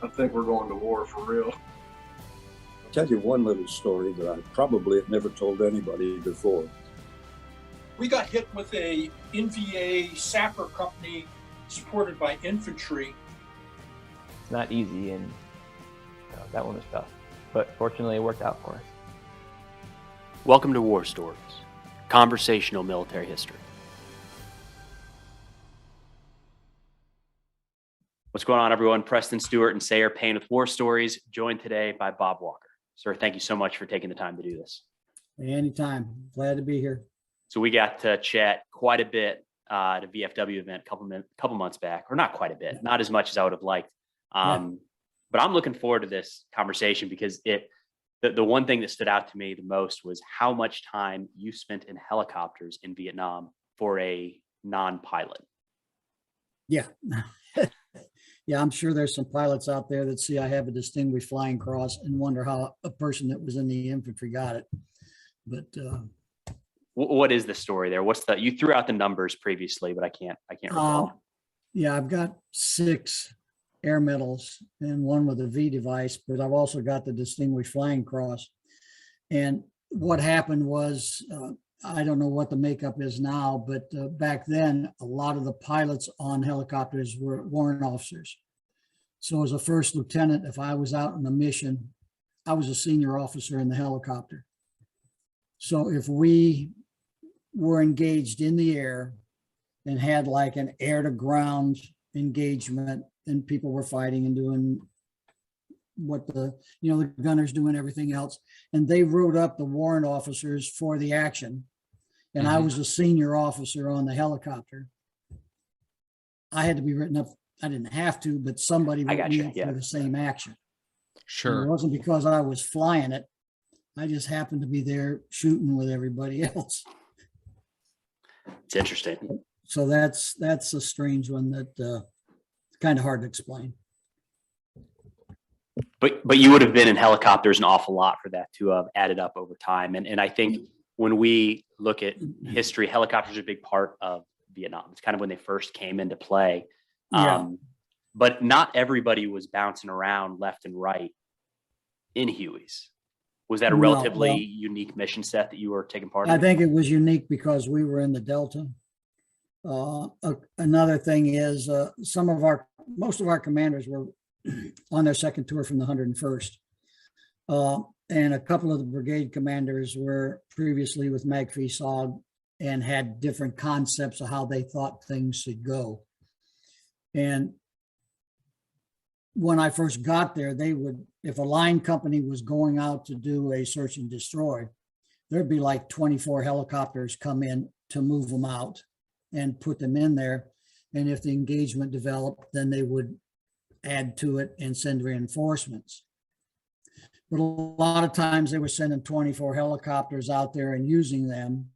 I think we're going to war for real. I'll tell you one little story that I probably have never told anybody before. We got hit with a NVA sapper company supported by infantry. It's not easy, and that one was tough, but fortunately it worked out for us. Welcome to War Stories, conversational military history. What's going on, everyone? Preston Stewart and Sayer Payne with War Stories, joined today by Bob Walker. Sir, thank you so much for taking the time to do this. Anytime. Glad to be here. So we got to chat quite a bit at a VFW event a couple months back, or not quite a bit, not as much as I would have liked. But I'm looking forward to this conversation because the one thing that stood out to me the most was how much time you spent in helicopters in Vietnam for a non-pilot. Yeah. Yeah, I'm sure there's some pilots out there that see I have a distinguished flying cross and wonder how a person that was in the infantry got it. But what is the story there? You threw out the numbers previously, but I can't recall. Yeah, I've got 6 air medals and 1 with a V device, but I've also got the Distinguished Flying Cross. And what happened was, I don't know what the makeup is now, but back then, a lot of the pilots on helicopters were warrant officers. So as a first lieutenant, if I was out on a mission, I was a senior officer in the helicopter. So if we were engaged in the air and had like an air to ground engagement, and people were fighting and doing what the gunners doing everything else, and they wrote up the warrant officers for the action, and I was a senior officer on the helicopter. I had to be written up. I didn't have to, but somebody wrote me up for the same action. Sure. And it wasn't because I was flying it. I just happened to be there shooting with everybody else. It's interesting. So that's a strange one that it's kind of hard to explain. But you would have been in helicopters an awful lot for that to have added up over time. And I think when we look at history, helicopters are a big part of Vietnam. It's kind of when they first came into play. But not everybody was bouncing around left and right in Hueys. Was that a relatively unique mission set that you were taking part in? I think it was unique because we were in the Delta. Another thing is most of our commanders were on their second tour from the 101st. And a couple of the brigade commanders were previously with MAGFI-SOG and had different concepts of how they thought things should go. And when I first got there, if a line company was going out to do a search and destroy, there'd be like 24 helicopters come in to move them out and put them in there. And if the engagement developed, then they would add to it and send reinforcements. But a lot of times they were sending 24 helicopters out there and using them,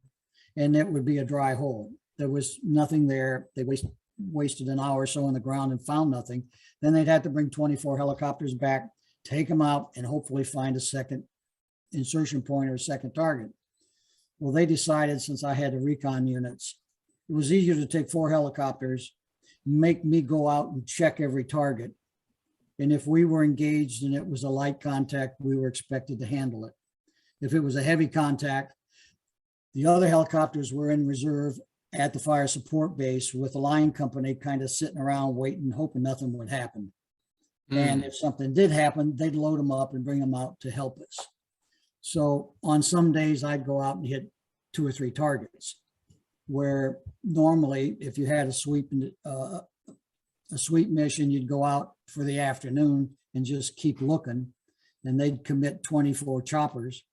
and it would be a dry hole. There was nothing there. They wasted an hour or so on the ground and found nothing. Then they'd have to bring 24 helicopters back, take them out, and hopefully find a second insertion point or a second target. Well, they decided, since I had the recon units, it was easier to take 4 helicopters, make me go out and check every target. And if we were engaged and it was a light contact, we were expected to handle it. If it was a heavy contact, the other helicopters were in reserve at the fire support base with the line company kind of sitting around waiting, hoping nothing would happen. And if something did happen, they'd load them up and bring them out to help us. So on some days I'd go out and hit 2 or 3 targets, where normally if you had a sweep mission, you'd go out for the afternoon and just keep looking, and they'd commit 24 choppers.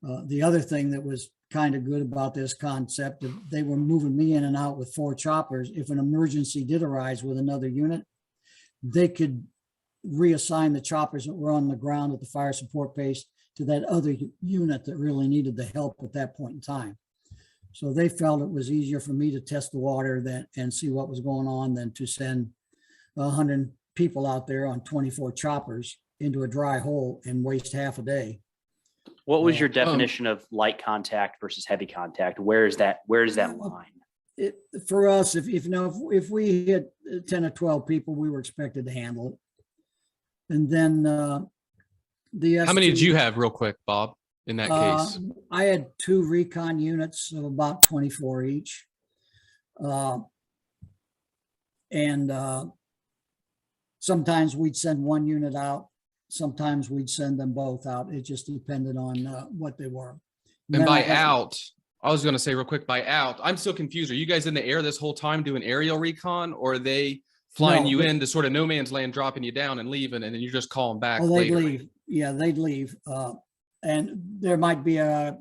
The other thing that was kind of good about this concept, they were moving me in and out with 4 choppers. If an emergency did arise with another unit, they could reassign the choppers that were on the ground at the fire support base to that other unit that really needed the help at that point in time. So they felt it was easier for me to test the water and see what was going on than to send 100 people out there on 24 choppers into a dry hole and waste half a day. What was your definition of light contact versus heavy contact? Where is that line? For us, if we hit 10 or 12 people, we were expected to handle it. And then the How many did S2 you have, real quick, Bob, in that case? I had 2 recon units of about 24 each. And sometimes we'd send one unit out. Sometimes we'd send them both out. It just depended on what they were. And then I by had- out, I was going to say real quick, by out, I'm still confused. Are you guys in the air this whole time doing aerial recon, or are they flying No, you they- in to sort of no man's land, dropping you down and leaving, and then you just call them back Oh, they'd later? leave. Yeah, they'd leave. And there might be a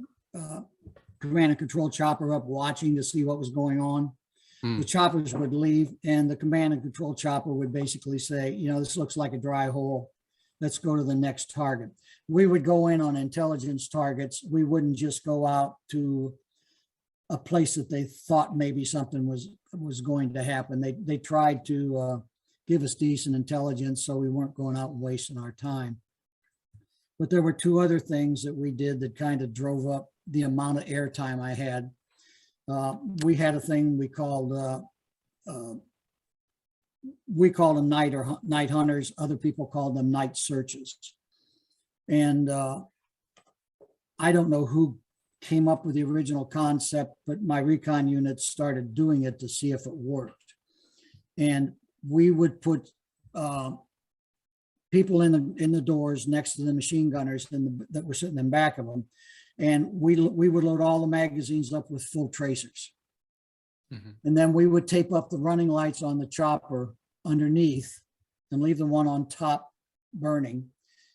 command and control chopper up watching to see what was going on. Hmm. The choppers would leave, and the command and control chopper would basically say, you know, this looks like a dry hole. Let's go to the next target. We would go in on intelligence targets. We wouldn't just go out to a place that they thought maybe something was going to happen. They tried to give us decent intelligence, so we weren't going out and wasting our time. But there were 2 other things that we did that kind of drove up the amount of airtime I had. We had a thing we called them night hunters. Other people called them night searches. And I don't know who came up with the original concept, but my recon units started doing it to see if it worked. And we would put people in the doors next to the machine gunners that were sitting in back of them. And we would load all the magazines up with full tracers. Mhm. And then we would tape up the running lights on the chopper underneath and leave the one on top burning.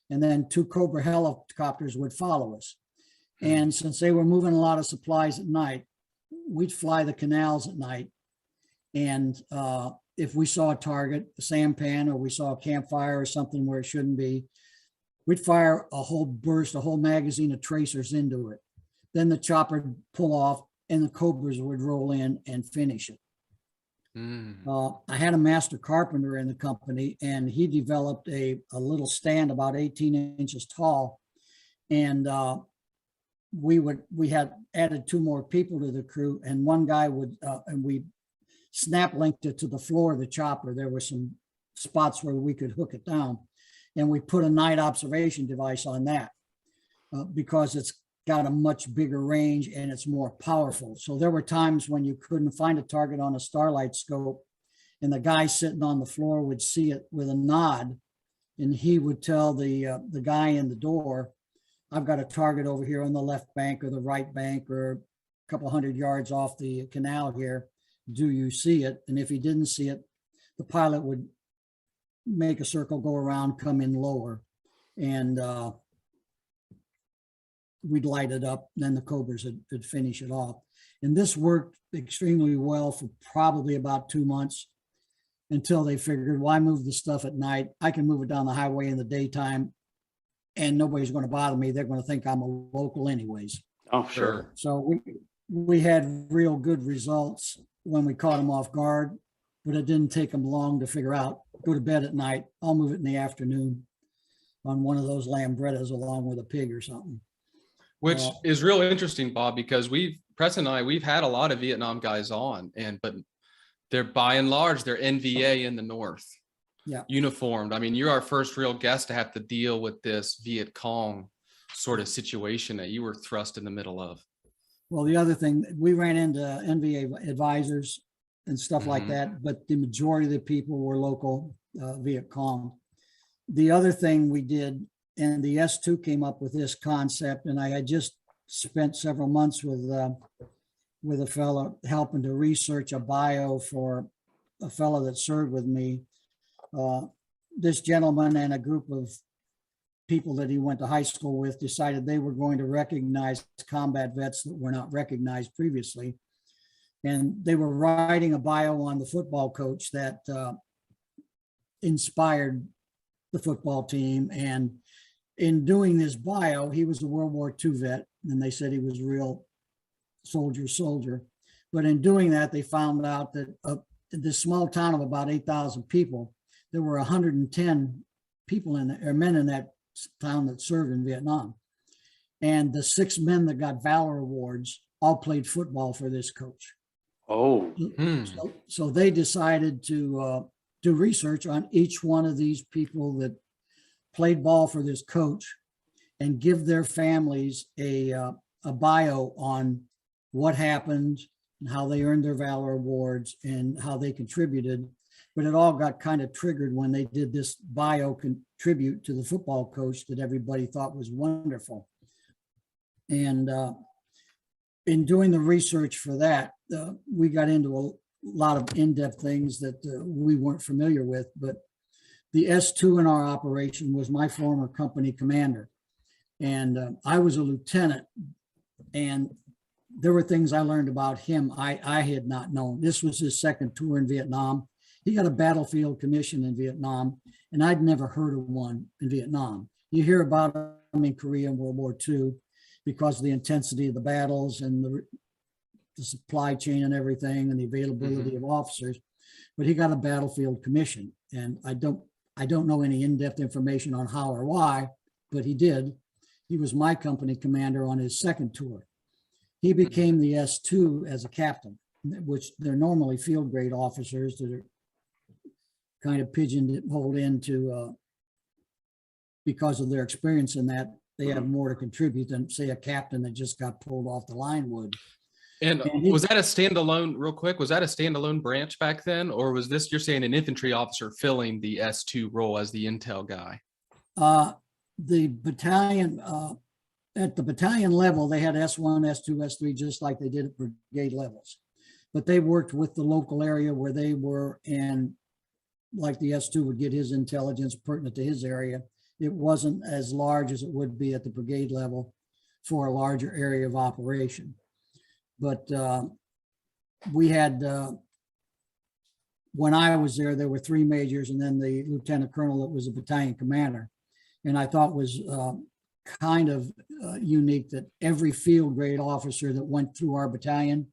And then 2 Cobra helicopters would follow us. And since they were moving a lot of supplies at night, we'd fly the canals at night. And if we saw a target, a sampan, or we saw a campfire or something where it shouldn't be, we'd fire a whole burst, a whole magazine of tracers into it. Then the chopper would pull off and the Cobras would roll in and finish it. I had a master carpenter in the company, and he developed a little stand about 18 inches tall. And we had added 2 more people to the crew, and one guy would, and we snap linked it to the floor of the chopper. There were some spots where we could hook it down, and we put a night observation device on that because it's got a much bigger range and it's more powerful. So there were times when you couldn't find a target on a starlight scope, and the guy sitting on the floor would see it with a nod, and he would tell the guy in the door, I've got a target over here on the left bank or the right bank or a couple 100 yards off the canal here. Do you see it? And if he didn't see it, the pilot would make a circle, go around, come in lower, and we'd light it up. Then the Cobras would finish it off. And this worked extremely well for probably about 2 months until they figured, why move the stuff at night? I can move it down the highway in the daytime and nobody's going to bother me. They're going to think I'm a local anyways. Oh, sure. So we had real good results when we caught them off guard, but it didn't take them long to figure out, go to bed at night. I'll move it in the afternoon on one of those Lambrettas along with a pig or something. Which is real interesting, Bob, because Preston and I, we've had a lot of Vietnam guys on, but they're by and large, they're NVA in the North. Yeah. Uniformed. I mean, you're our first real guest to have to deal with this Viet Cong sort of situation that you were thrust in the middle of. Well, the other thing, we ran into NVA advisors and stuff like that, but the majority of the people were local Viet Cong. The other thing we did, and the S2 came up with this concept, and I had just spent several months with a fellow helping to research a bio for a fellow that served with me. This gentleman and a group of people that he went to high school with decided they were going to recognize combat vets that were not recognized previously. And they were writing a bio on the football coach that inspired the football team. And in doing this bio, he was a World War II vet, and they said he was a real soldier. But in doing that, they found out that this small town of about 8,000 people, there were 110 people men in that town that served in Vietnam. And the 6 men that got Valor Awards all played football for this coach. Oh, So they decided to do research on each one of these people that played ball for this coach and give their families a bio on what happened and how they earned their valor awards and how they contributed. But it all got kind of triggered when they did this bio contribute to the football coach that everybody thought was wonderful. And in doing the research for that, we got into a lot of in-depth things that we weren't familiar with. But the S2 in our operation was my former company commander. And I was a lieutenant, and there were things I learned about him I had not known. This was his second tour in Vietnam. He got a battlefield commission in Vietnam, and I'd never heard of one in Vietnam. You hear about him in Korea and World War II because of the intensity of the battles and the supply chain and everything and the availability of officers, but he got a battlefield commission. And I don't know any in-depth information on how or why, but he did. He was my company commander on his second tour. He became the S2 as a captain, which they're normally field grade officers that are kind of pigeonholed into, because of their experience in that, they have more to contribute than, say, a captain that just got pulled off the line would. And was that a standalone, real quick, was that a standalone branch back then? Or was this, you're saying, an infantry officer filling the S2 role as the intel guy? The battalion, at the battalion level, they had S1, S2, S3, just like they did at brigade levels. But they worked with the local area where they were, and like the S2 would get his intelligence pertinent to his area. It wasn't as large as it would be at the brigade level for a larger area of operation. But we had, when I was there were 3 majors and then the lieutenant colonel that was a battalion commander. And I thought was kind of unique that every field grade officer that went through our battalion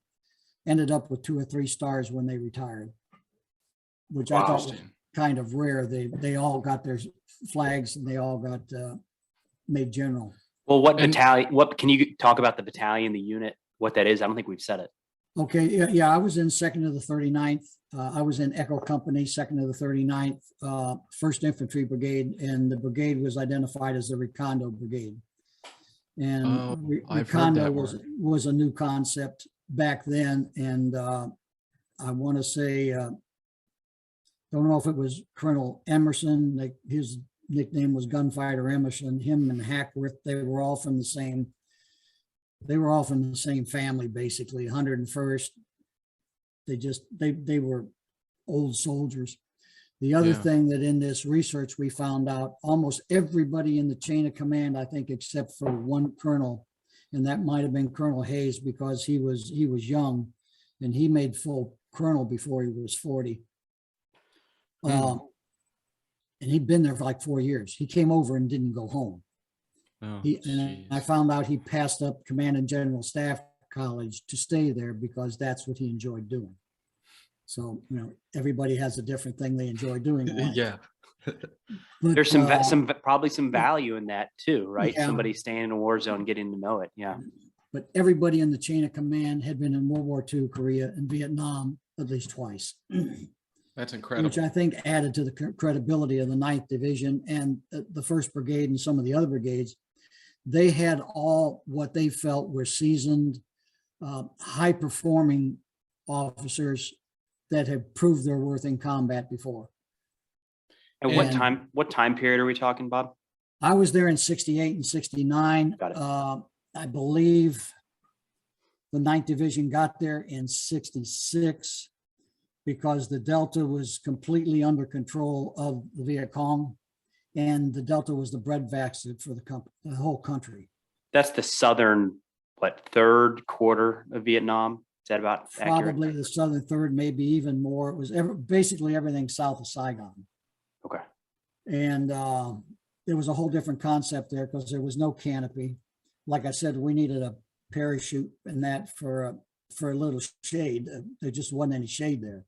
ended up with 2 or 3 stars when they retired, which I thought was kind of rare. They all got their flags and they all got made general. Well, what battalion, what can you talk about the battalion, the unit, what that is? I don't think we've said it. Okay, yeah, I was in 2nd of the 39th. I was in Echo Company, 2nd of the 39th, 1st Infantry Brigade, and the brigade was identified as the Recondo Brigade. And Recondo was a new concept back then, and I want to say, don't know if it was Colonel Emerson, like his nickname was Gunfighter Emerson, him and Hackworth, they were all from the same family, basically. 101st. They were old soldiers. The other thing that in this research we found out, almost everybody in the chain of command, I think, except for one colonel, and that might have been Colonel Hayes because he was young, and he made full colonel before he was 40. And he'd been there for like 4 years. He came over and didn't go home. And I found out he passed up Command and General Staff College to stay there because that's what he enjoyed doing. So, you know, everybody has a different thing they enjoy doing. Yeah. But, There's probably some value in that too, right? Yeah. Somebody staying in a war zone, getting to know it. Yeah. But everybody in the chain of command had been in World War II, Korea, and Vietnam at least twice. That's incredible. Which I think added to the credibility of the 9th Division and the 1st Brigade and some of the other brigades. They had all what they felt were seasoned, high-performing officers that had proved their worth in combat before. And what time period are we talking, Bob? I was there in 68 and 69. Got it. I believe the 9th Division got there in 66 because the Delta was completely under control of the Viet Cong. And the Delta was the breadbasket for the whole country. That's the southern, third quarter of Vietnam? Is that about Probably accurate? the southern third, maybe even more. It was basically everything south of Saigon. Okay. And there was a whole different concept there because there was no canopy. Like I said, we needed a parachute and that for a little shade. There just wasn't any shade there.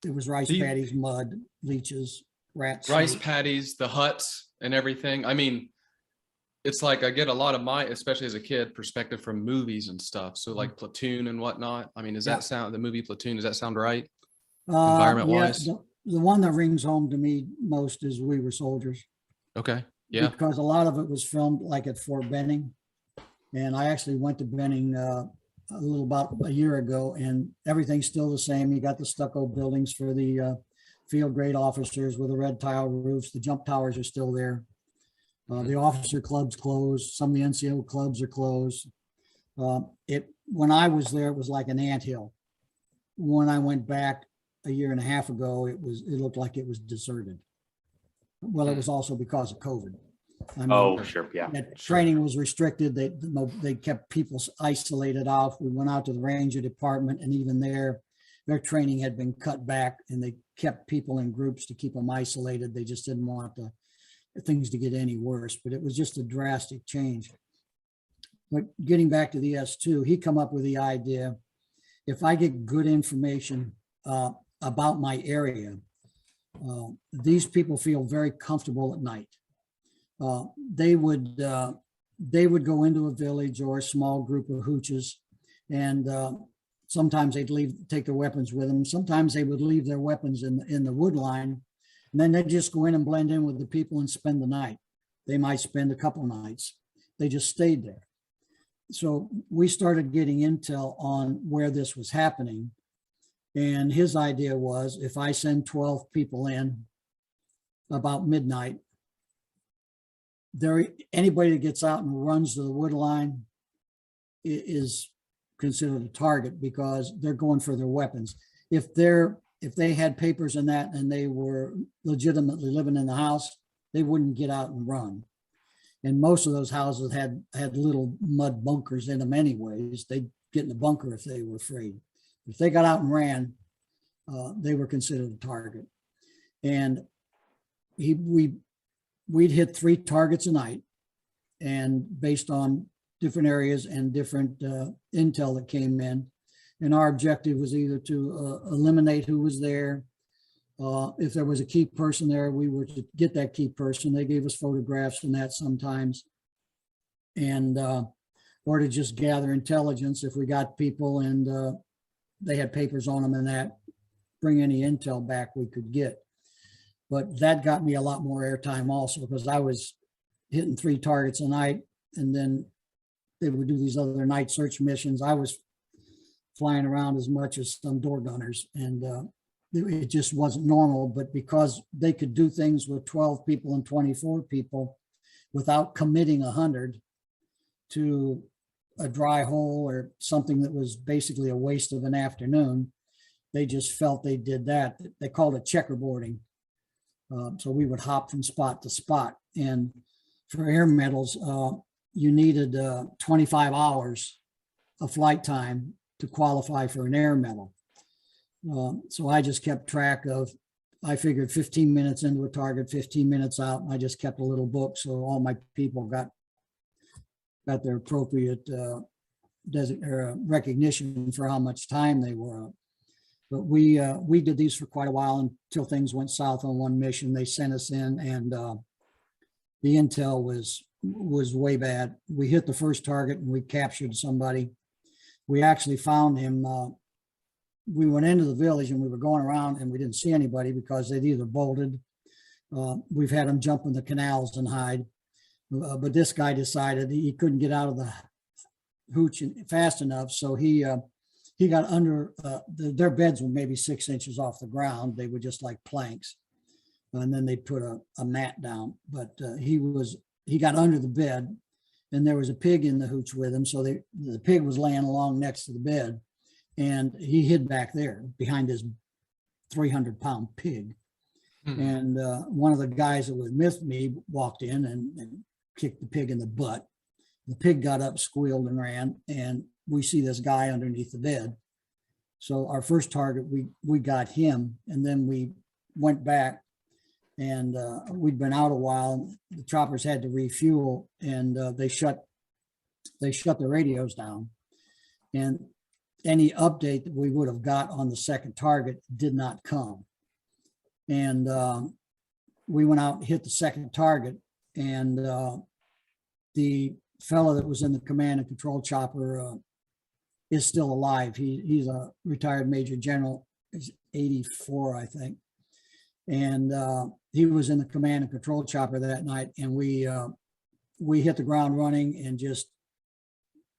It was rice paddies, mud, leeches, rats. Rice paddies, the huts and everything. I mean, it's like I get a lot of my, especially as a kid, perspective from movies and stuff. So like Platoon and whatnot. I mean, does that sound, the movie Platoon, does that sound right? Environment wise? the one that rings home to me most is We Were Soldiers. Okay. Yeah. Because a lot of it was filmed like at Fort Benning. And I actually went to Benning about a year ago, and everything's still the same. You got the stucco buildings for the field grade officers with the red tile roofs. The jump towers are still there. The officer club's closed. Some of the NCO clubs are closed. When I was there, it was like an anthill. When I went back a year and a half ago, it looked like it was deserted. Well, it was also because of COVID. I mean, Oh, sure. Yeah. that training was restricted. They kept people isolated off. We went out to the Ranger Department, and even their training had been cut back, and they kept people in groups to keep them isolated. They just didn't want things to get any worse, but it was just a drastic change. But getting back to the S2, he come up with the idea, if I get good information about my area, these people feel very comfortable at night. They would go into a village or a small group of hooches, and sometimes they'd take their weapons with them. Sometimes they would leave their weapons in the wood line, and then they'd just go in and blend in with the people and spend the night. They might spend a couple nights. They just stayed there. So we started getting intel on where this was happening. And his idea was, if I send 12 people in about midnight, anybody that gets out and runs to the wood line is considered a target because they're going for their weapons. If they had papers in that and they were legitimately living in the house, they wouldn't get out and run. And most of those houses had little mud bunkers in them anyways. They'd get in the bunker if they were afraid. If they got out and ran, they were considered a target. And we'd hit 3 targets a night, and based on different areas and different intel that came in. And our objective was either to eliminate who was there. If there was a key person there, we were to get that key person. They gave us photographs and that sometimes. And or to just gather intelligence if we got people and they had papers on them and that, bring any intel back we could get. But that got me a lot more airtime also, because I was hitting 3 targets a night, and then they would do these other night search missions. I was flying around as much as some door gunners, and it just wasn't normal. But because they could do things with 12 people and 24 people without committing 100 to a dry hole or something that was basically a waste of an afternoon, they just felt they did that. They called it checkerboarding. So we would hop from spot to spot. And for air medals, you needed 25 hours of flight time to qualify for an air medal. So I just kept track of, I figured 15 minutes into a target, 15 minutes out, and I just kept a little book. So all my people got their appropriate recognition for how much time they were up. But we did these for quite a while until things went south on one mission. They sent us in, and the intel was way bad. We hit the first target and we captured somebody. We actually found him. We went into the village and we were going around and we didn't see anybody because they'd either bolted. We've had them jump in the canals and hide. But this guy decided he couldn't get out of the hooch fast enough, so he got under, their beds were maybe 6 inches off the ground. They were just like planks. And then they put a mat down, but he got under the bed, and there was a pig in the hooch with him. So the pig was laying along next to the bed, and he hid back there behind his 300-pound pig. Mm-hmm. And one of the guys that was with me walked in and kicked the pig in the butt. The pig got up, squealed, and ran, and we see this guy underneath the bed. So our first target, we got him, and then we went back, and we'd been out a while. The choppers had to refuel, and they shut the radios down. And any update that we would have got on the second target did not come. And we went out and hit the second target, and the fellow that was in the command and control chopper is still alive. He's a retired major general. He's 84, I think. And he was in the command and control chopper that night, and we hit the ground running and just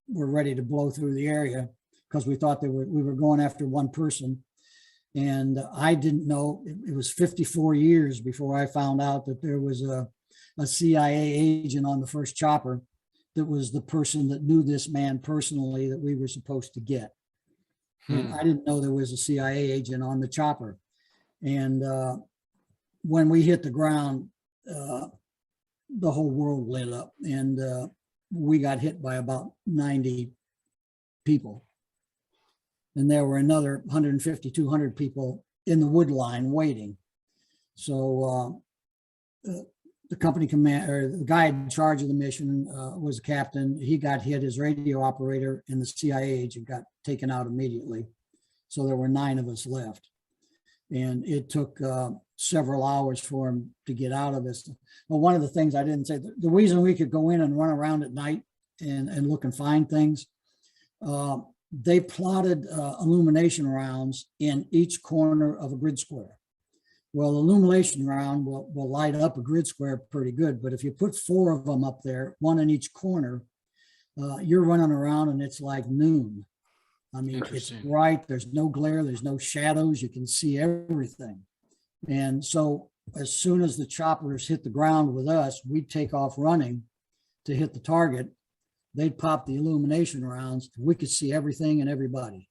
were ready to blow through the area because we thought we were going after one person. And I didn't know, it was 54 years before I found out that there was a CIA agent on the first chopper that was the person that knew this man personally that we were supposed to get. And I didn't know there was a CIA agent on the chopper. And when we hit the ground, the whole world lit up, and we got hit by about 90 people. And there were another 150, 200 people in the wood line waiting. So the company commander, the guy in charge of the mission was a captain. He got hit, his radio operator and the CIA agent got taken out immediately. So there were 9 of us left. And it took several hours for him to get out of this. Well, one of the things I didn't say, the reason we could go in and run around at night and look and find things, they plotted illumination rounds in each corner of a grid square. Well, illumination round will light up a grid square pretty good, but if you put 4 of them up there, 1 in each corner, you're running around and it's like noon. I mean, it's bright, there's no glare, there's no shadows, you can see everything. And so as soon as the choppers hit the ground with us, we'd take off running to hit the target. They'd pop the illumination rounds. We could see everything and everybody.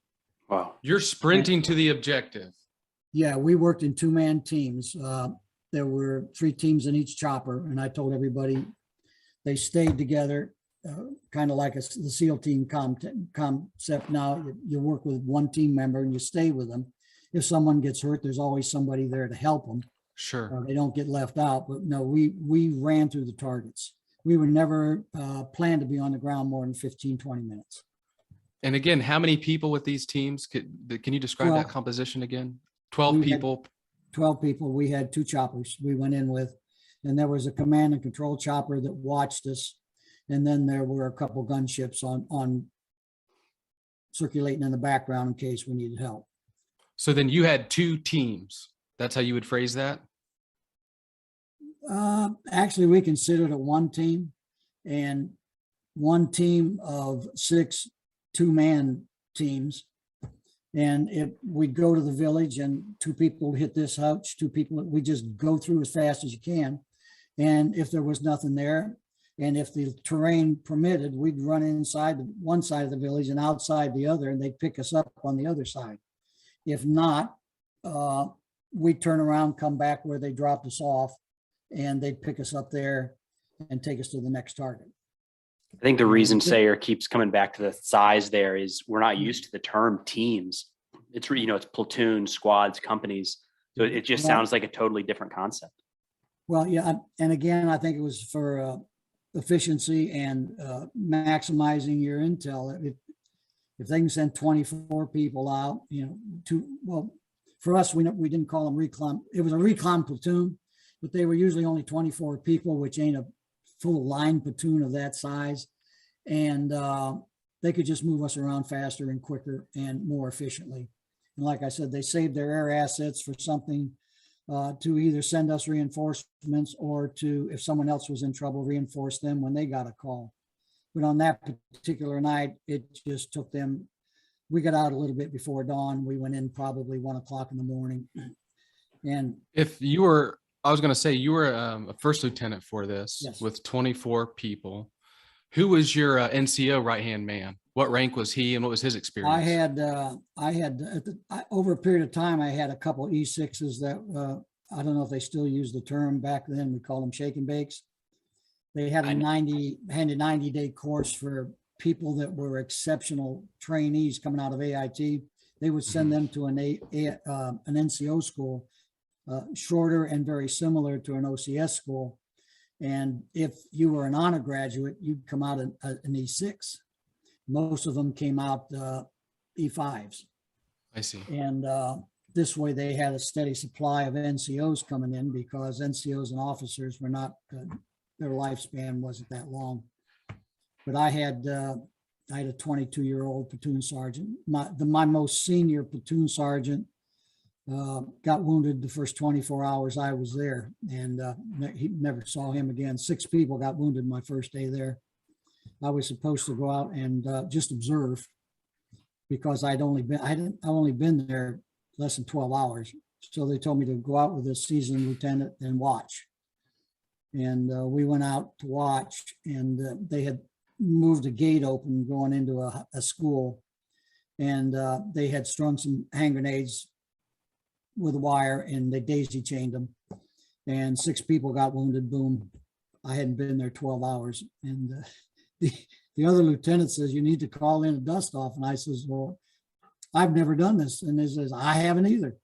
Wow. You're sprinting to the objective. Yeah, we worked in 2-man teams. There were 3 teams in each chopper, and I told everybody they stayed together, kind of like the SEAL team concept. Now you work with one team member and you stay with them. If someone gets hurt, there's always somebody there to help them. Sure. They don't get left out. But no, we ran through the targets. We were never planned to be on the ground more than 15, 20 minutes. And again, how many people with these teams? Can you describe that composition again? 12 people. 12 people. We had 2 choppers we went in with, and there was a command and control chopper that watched us. And then there were a couple gunships on circulating in the background in case we needed help. So then you had 2 teams. That's how you would phrase that? Actually, we considered it one team, and one team of 6 2-man teams. And we'd go to the village and 2 people hit this house, 2 people, we just go through as fast as you can. And if there was nothing there, and if the terrain permitted, we'd run inside one side of the village and outside the other, and they'd pick us up on the other side. If not, we'd turn around, come back where they dropped us off, and they'd pick us up there and take us to the next target. I think the reason Sayer keeps coming back to the size there is we're not used to the term teams. It's, it's platoon, squads, companies. So it just sounds like a totally different concept. Well, yeah. And again, I think it was for efficiency and maximizing your intel. If they can send 24 people out, for us, we didn't call them recon. It was a recon platoon, but they were usually only 24 people, which ain't a full line platoon of that size. And they could just move us around faster and quicker and more efficiently. And like I said, they saved their air assets for something to either send us reinforcements or to, if someone else was in trouble, reinforce them when they got a call. But on that particular night, it just took them, we got out a little bit before dawn. We went in probably 1 o'clock in the morning. And if you were, I was going to say, you were a first lieutenant for this. Yes. With 24 people. Who was your NCO right-hand man? What rank was he and what was his experience? I had over a period of time, I had a couple of E6s that I don't know if they still use the term. Back then we called them shake and bakes. They had a 90-day course for people that were exceptional trainees coming out of AIT. They would send them to an NCO school, shorter and very similar to an OCS school. And if you were an honor graduate, you'd come out an E6. Most of them came out E5s. I see. And this way they had a steady supply of NCOs coming in because NCOs and officers were not, their lifespan wasn't that long. But I had a 22-year-old platoon sergeant. My most senior platoon sergeant got wounded the first 24 hours I was there, and he never saw him again. 6 people got wounded my first day there. I was supposed to go out and just observe because I'd only been there less than 12 hours. So they told me to go out with a seasoned lieutenant and watch. And we went out to watch, and they had moved a gate open going into a school, and they had strung some hand grenades with a wire, and they daisy chained them, and 6 people got wounded. Boom. I hadn't been there 12 hours. And the other lieutenant says, you need to call in a dust off. And I says, well, I've never done this. And he says, I haven't either.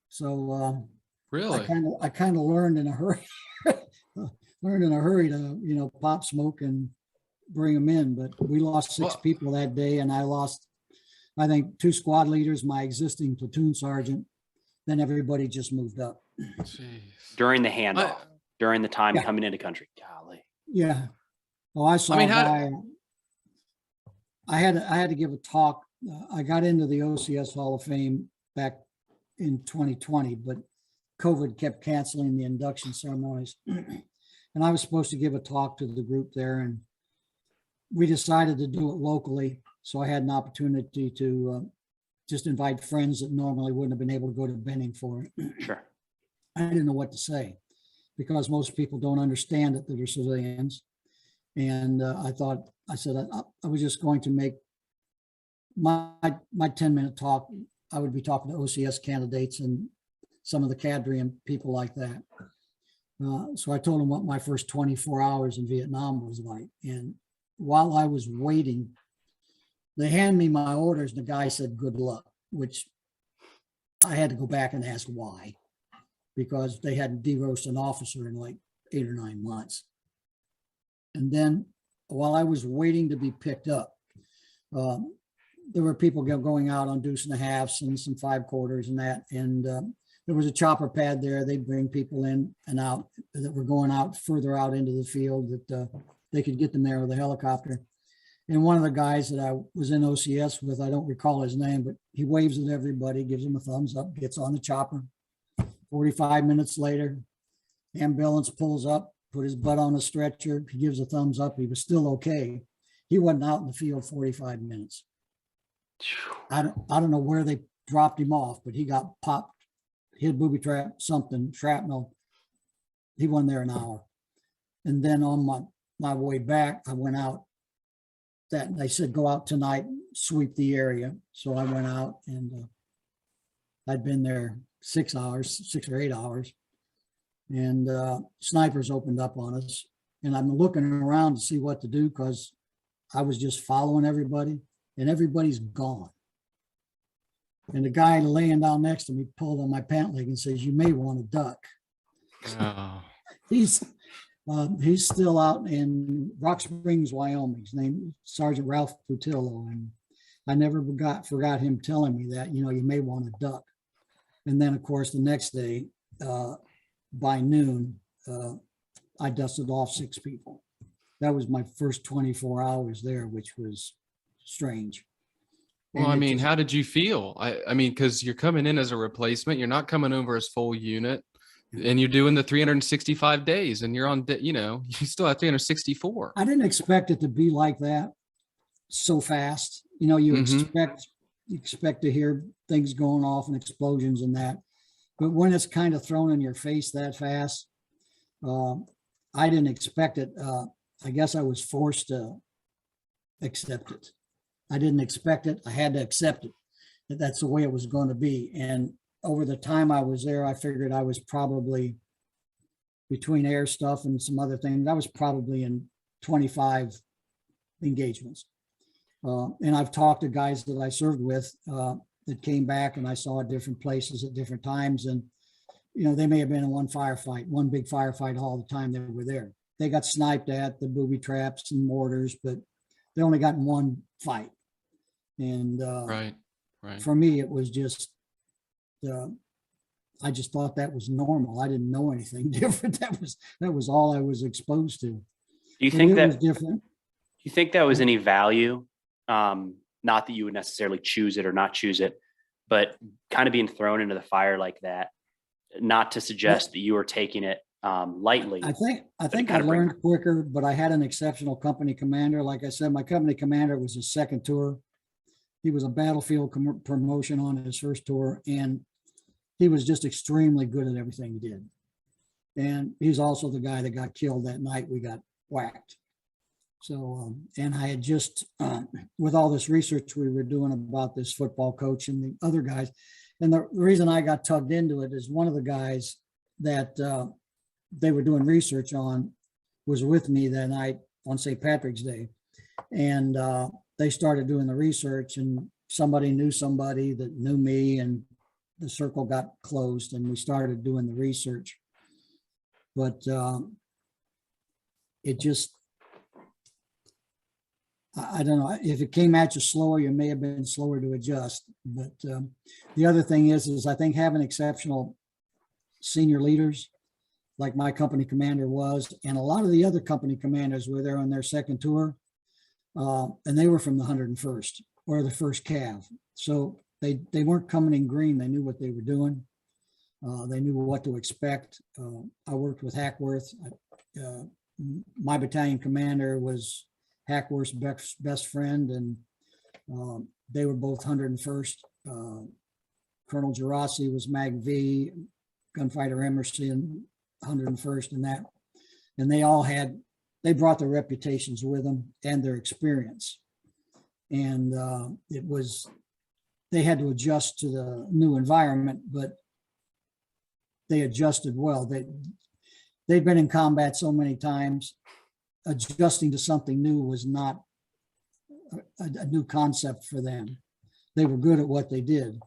So Really? I kind of learned in a hurry, to, pop smoke and bring them in. But we lost 6 people that day, and I lost, I think, 2 squad leaders, my existing platoon sergeant. Then everybody just moved up. Jeez. During the handoff, during the time Yeah. coming into country. Golly. Yeah. Oh, I saw. I mean, a guy. I had to give a talk. I got into the OCS Hall of Fame back in 2020, but COVID kept canceling the induction ceremonies. And I was supposed to give a talk to the group there, and we decided to do it locally. So I had an opportunity to just invite friends that normally wouldn't have been able to go to Benning for it. Sure. I didn't know what to say because most people don't understand it, that they're civilians. And I said, I was just going to make my 10-minute talk. I would be talking to OCS candidates and some of the cadre and people like that. So I told them what my first 24 hours in Vietnam was like. And while I was waiting, they handed me my orders, and the guy said, good luck, which I had to go back and ask why, because they hadn't de-roasted an officer in like 8 or 9 months. And then while I was waiting to be picked up, there were people going out on deuce and a halves and some 5/4 and that. And there was a chopper pad there. They'd bring people in and out that were going out further out into the field that they could get them there with a helicopter. And one of the guys that I was in OCS with, I don't recall his name, but he waves at everybody, gives them a thumbs up, gets on the chopper. 45 minutes later, ambulance pulls up, put his butt on a stretcher. He gives a thumbs up. He was still okay. He wasn't out in the field 45 minutes. I don't know where they dropped him off, but he got popped, hit a booby trap, something, shrapnel. He wasn't there an hour. And then on my way back, I went out. That they said, go out tonight, sweep the area. So I went out, and I'd been there 6 or 8 hours. And snipers opened up on us. And I'm looking around to see what to do because I was just following everybody, and everybody's gone. And the guy laying down next to me pulled on my pant leg and says, you may want to duck. Oh. He's still out in Rock Springs, Wyoming. His name is Sergeant Ralph Putillo. And I never forgot him telling me that, you may want to duck. And then, of course, the next day, by noon, I dusted off 6 people. That was my first 24 hours there, which was strange. Well, I mean, how did you feel? I mean, because you're coming in as a replacement, you're not coming over as full unit, and you're doing the 365 days, and you're on, you still have 364. I didn't expect it to be like that so fast. You expect to hear things going off and explosions and that, but when it's kind of thrown in your face that fast, I didn't expect it. I guess I was forced to accept it. I didn't expect it. I had to accept it. That's the way it was going to be. And over the time I was there, I figured I was probably, between air stuff and some other things, I was probably in 25 engagements. And I've talked to guys that I served with that came back, and I saw at different places at different times. And, they may have been in one big firefight all the time they were there. They got sniped at, the booby traps and mortars, but they only got in one fight. And Right. For me, it was just, I just thought that was normal. I didn't know anything different. That was all I was exposed to. Do you think that was different? Do you think that was any value? Not that you would necessarily choose it or not choose it, but kind of being thrown into the fire like that, not to suggest that you were taking it lightly. I think kind I of bring- learned quicker, but I had an exceptional company commander. Like I said, my company commander was his second tour. He was a battlefield promotion on his first tour, and he was just extremely good at everything he did. And he's also the guy that got killed that night we got whacked. So, and I had just, with all this research we were doing about this football coach and the other guys, and the reason I got tugged into it is one of the guys that they were doing research on was with me that night on St. Patrick's Day. And they started doing the research, and somebody knew somebody that knew me, and the circle got closed and we started doing the research. But it just, I don't know, if it came at you slower, you may have been slower to adjust. But the other thing is I think having exceptional senior leaders, like my company commander was, and a lot of the other company commanders were there on their second tour, and they were from the 101st or the 1st Cav. So they weren't coming in green. They knew what they were doing. They knew what to expect. I worked with Hackworth. My battalion commander was Hackworth's best friend, and they were both 101st. Colonel Gerasi was Mag V, Gunfighter Emerson, 101st, and that. And they brought their reputations with them and their experience. And they had to adjust to the new environment, but they adjusted well. They'd been in combat so many times, adjusting to something new was not a new concept for them. They were good at what they did,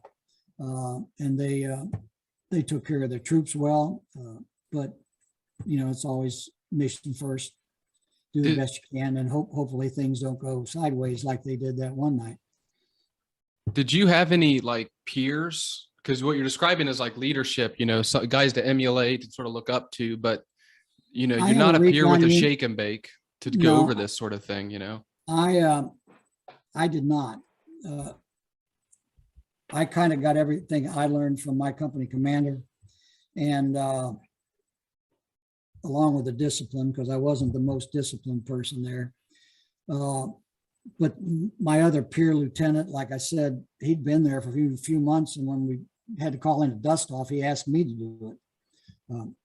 and they took care of their troops well. But it's always mission first. Do the best you can, and hopefully things don't go sideways like they did that one night. Did you have any like peers? Because what you're describing is like leadership, so guys to emulate and sort of look up to, but you're not a peer with a shake and bake to go over this sort of thing, I did not. I kind of got everything I learned from my company commander, and along with the discipline, because I wasn't the most disciplined person there. But my other peer lieutenant, like I said, he'd been there for a few months, and when we had to call in a dust off, he asked me to do it.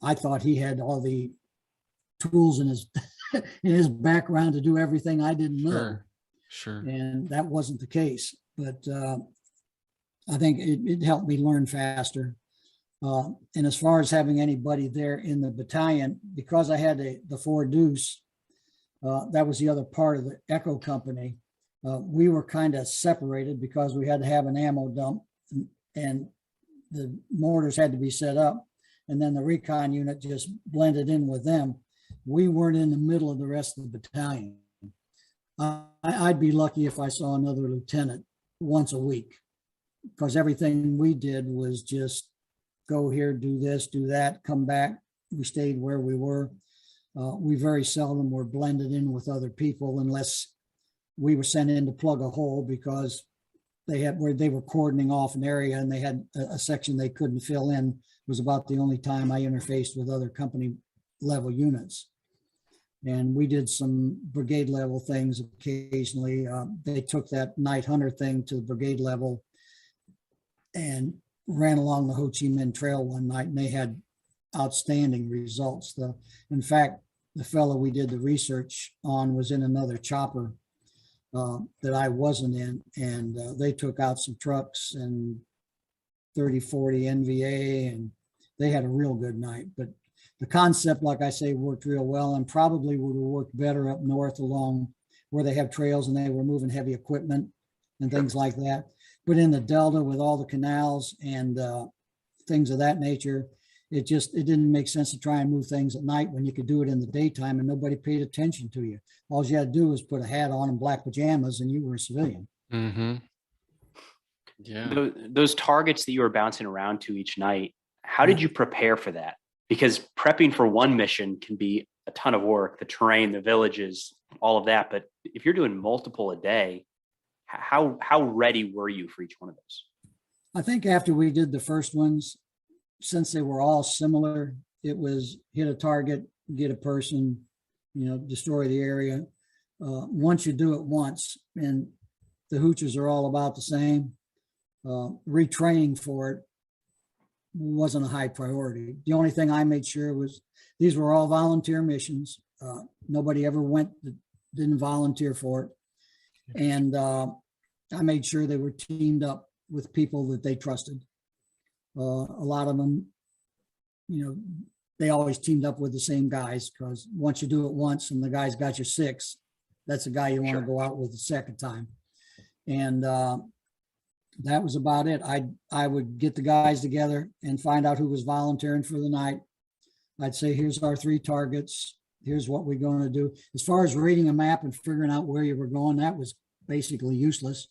I thought he had all the tools in his background to do everything I didn't know. Sure. And that wasn't the case. But I think it helped me learn faster. And as far as having anybody there in the battalion, because I had the 4 Deuce, that was the other part of the Echo Company. We were kind of separated because we had to have an ammo dump, and the mortars had to be set up, and then the recon unit just blended in with them. We weren't in the middle of the rest of the battalion. I'd be lucky if I saw another lieutenant once a week, because everything we did was just go here, do this, do that, come back. We stayed where we were. We very seldom were blended in with other people unless we were sent in to plug a hole because they were cordoning off an area and they had a section they couldn't fill in. It was about the only time I interfaced with other company level units. And we did some brigade level things occasionally. They took that night hunter thing to the brigade level and ran along the Ho Chi Minh Trail one night, and they had outstanding results. In fact, the fellow we did the research on was in another chopper that I wasn't in, and they took out some trucks and 30, 40 NVA, and they had a real good night. But the concept, like I say, worked real well, and probably would have worked better up north along where they have trails and they were moving heavy equipment and things like that. But in the Delta with all the canals and things of that nature, it didn't make sense to try and move things at night when you could do it in the daytime and nobody paid attention to you. All you had to do was put a hat on and black pajamas and you were a civilian. Mm-hmm. Yeah. Those targets that you were bouncing around to each night, how did you prepare for that? Because prepping for one mission can be a ton of work, the terrain, the villages, all of that. But if you're doing multiple a day, how ready were you for each one of those? I think after we did the first ones, since they were all similar, it was hit a target, get a person, destroy the area. Once you do it once, and the hoochers are all about the same, retraining for it wasn't a high priority. The only thing I made sure was these were all volunteer missions. Nobody ever went that didn't volunteer for it. And I made sure they were teamed up with people that they trusted. A lot of them, they always teamed up with the same guys, because once you do it once and the guy's got your six, that's a guy you want to go out with the second time. And that was about it. I would get the guys together and find out who was volunteering for the night. I'd say, here's our 3 targets. Here's what we're going to do. As far as reading a map and figuring out where you were going, that was basically useless.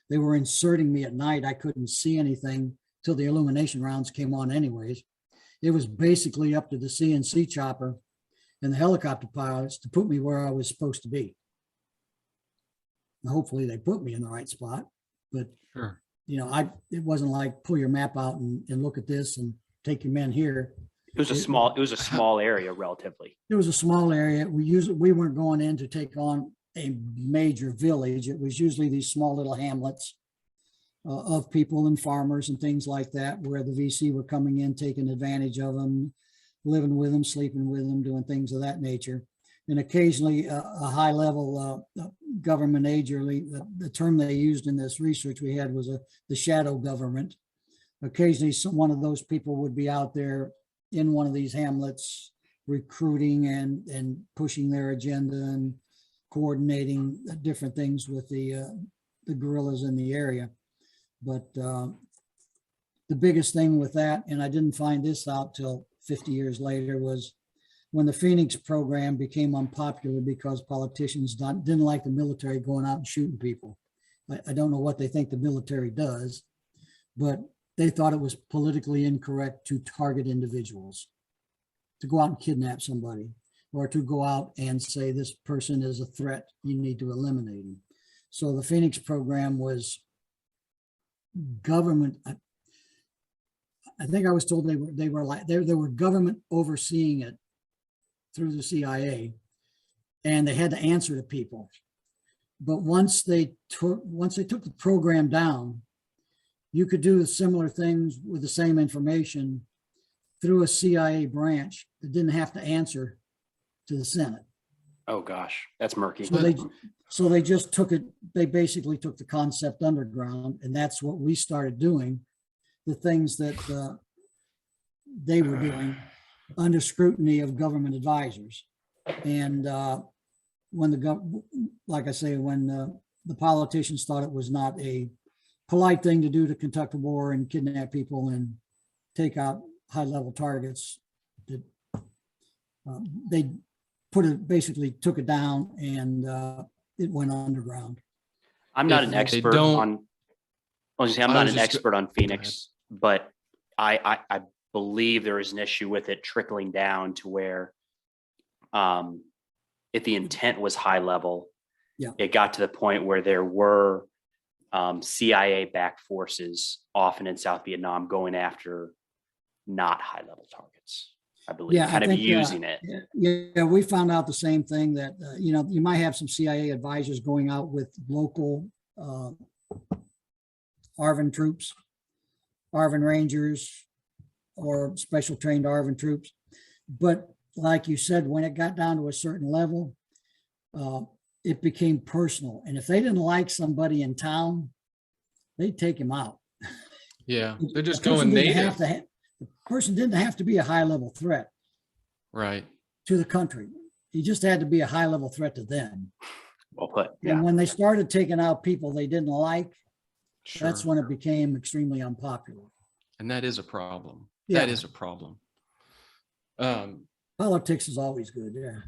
They were inserting me at night. I couldn't see anything till the illumination rounds came on anyways. It was basically up to the CNC chopper and the helicopter pilots to put me where I was supposed to be. Now, hopefully they put me in the right spot, but Sure. It wasn't like pull your map out and look at this and take your men here. It was a small area relatively. It was a small area. We weren't going in to take on a major village. It was usually these small little hamlets of people and farmers and things like that, where the VC were coming in, taking advantage of them, living with them, sleeping with them, doing things of that nature. And occasionally a high level government aid, or the term they used in this research we had was the shadow government. Occasionally one of those people would be out there in one of these hamlets recruiting and pushing their agenda and coordinating different things with the guerrillas in the area. But the biggest thing with that, and I didn't find this out till 50 years later, was when the Phoenix program became unpopular because politicians didn't like the military going out and shooting people. I don't know what they think the military does, but they thought it was politically incorrect to target individuals, to go out and kidnap somebody, or to go out and say this person is a threat, you need to eliminate him. So the Phoenix program was government. I think I was told they were government overseeing it through the CIA, and they had to answer to people. But once they took the program down, you could do similar things with the same information through a CIA branch that didn't have to answer to the Senate. Oh gosh, that's murky. So they just took it, they basically took the concept underground, and that's what we started doing, the things that they were doing under scrutiny of government advisors. And when the politicians thought it was not a polite thing to do to conduct a war and kidnap people and take out high-level targets, that they basically took it down, and it went underground. I'm not an expert on. I'm not an just- expert on Phoenix, but I believe there is an issue with it trickling down to where, if the intent was high level, Yeah. it got to the point where there were CIA-backed forces often in South Vietnam going after not high-level targets, I believe, Yeah, I kind of think, using it. Yeah, we found out the same thing, that, you might have some CIA advisors going out with local ARVN troops, ARVN Rangers, or special trained ARVN troops. But like you said, when it got down to a certain level, it became personal. And if they didn't like somebody in town, they'd take him out. Yeah, they're just The person going didn't native. the person didn't have to be a high level threat Right. to the country. He just had to be a high level threat to them. Well put. And Yeah. when they started taking out people they didn't like, Sure. that's when it became extremely unpopular. And that is a problem. Yeah. That is a problem. Politics is always good. Yeah.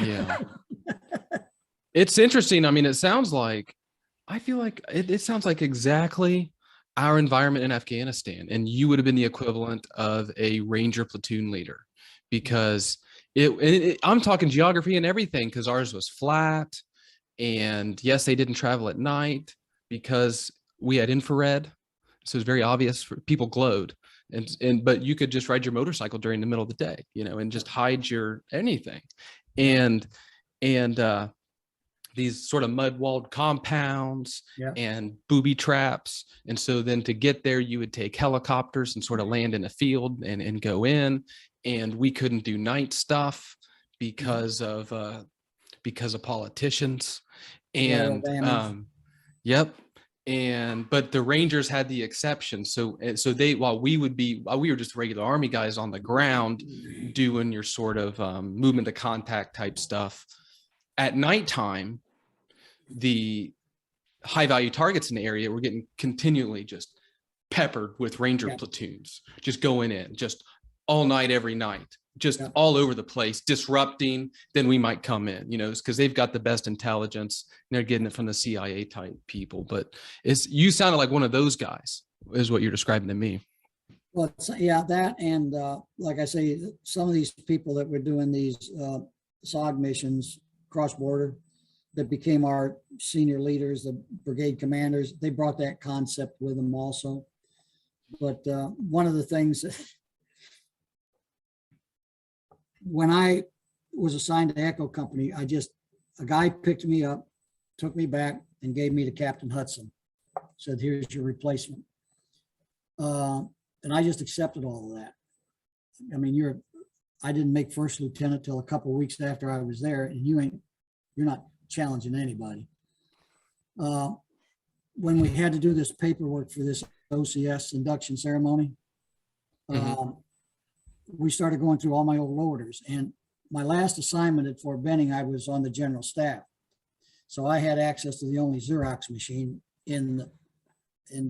Yeah. It's interesting. I mean, I feel like it sounds like exactly our environment in Afghanistan, and you would have been the equivalent of a Ranger platoon leader, because I'm talking geography and everything, because ours was flat, and yes, they didn't travel at night because we had infrared. So it's very obvious for people glowed. But you could just ride your motorcycle during the middle of the day, you know, and just hide your anything. And these sort of mud walled compounds Yeah. and booby traps. And so then to get there, you would take helicopters and sort of land in a field and go in. And we couldn't do night stuff because of politicians. And yep. But the Rangers had the exception. So they, while we were just regular Army guys on the ground doing your sort of movement to contact type stuff, at nighttime, the high value targets in the area were getting continually just peppered with Ranger platoons, just going in, just all night, every night, just all over the place, disrupting. Then we might come in, you know, because they've got the best intelligence and they're getting it from the CIA type people. But you sounded like one of those guys, is what you're describing to me. Well, yeah, that, and like I say, some of these people that were doing these SOG missions cross border that became our senior leaders, the brigade commanders, they brought that concept with them also. But one of the things that, when I was assigned to Echo Company, a guy picked me up, took me back, and gave me to Captain Hudson. Said, here's your replacement. And I just accepted all of that. I mean, I didn't make first lieutenant till a couple of weeks after I was there, and you're not challenging anybody. When we had to do this paperwork for this OCS induction ceremony, we started going through all my old orders. And my last assignment at Fort Benning, I was on the general staff. So I had access to the only Xerox machine in